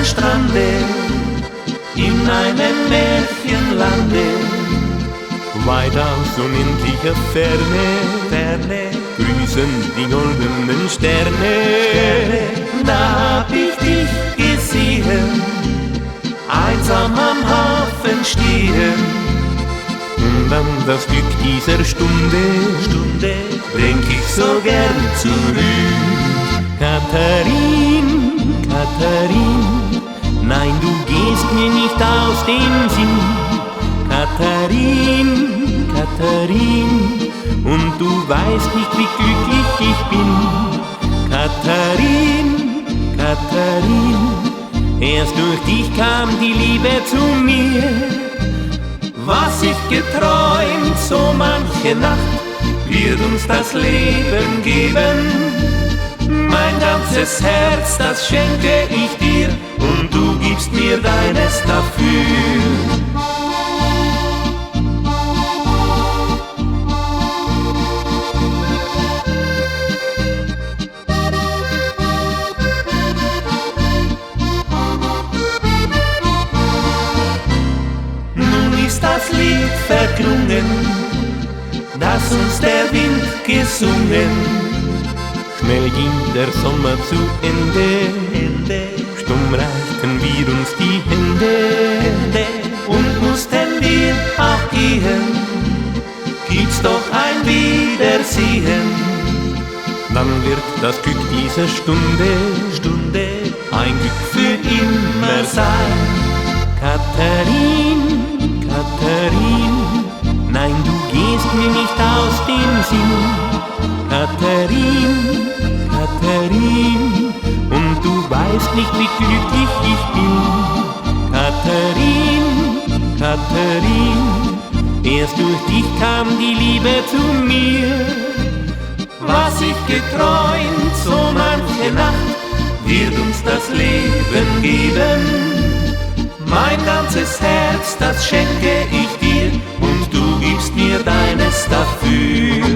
Strande, in einem Märchenlande. Weit aus unendlicher Ferne grüßen die goldenen Sterne. Da hab ich dich gesehen, einsam am Hafen stehen. Und an das Glück dieser Stunde denk ich so gern zurück. Katharin, Katharin, nein, du gehst mir nicht aus dem Sinn. Katharin, Katharin, und du weißt nicht, wie glücklich ich bin. Katharin, Katharin, erst durch dich kam die Liebe zu mir. Was ich geträumt, so manche Nacht, wird uns das Leben geben. Mein ganzes Herz, das schenke ich dir, und du gibst mir deines dafür. Das Lied verklungen, das uns der Wind gesungen. Schnell ging der Sommer zu Ende, stumm reichten wir uns die Hände, und mussten wir auch gehen, gibt's doch ein Wiedersehen. Dann wird das Glück dieser Stunde ein Glück für immer sein. Katharin, Katharin, nein, du gehst mir nicht aus dem Sinn. Katharin, Katharin, und du weißt nicht, wie glücklich ich bin. Katharin, Katharin, erst durch dich kam die Liebe zu mir. Was ich geträumt, so manche Nacht, wird uns das Leben geben. Mein ganzes Herz, das schenke ich dir, und du gibst mir deines dafür.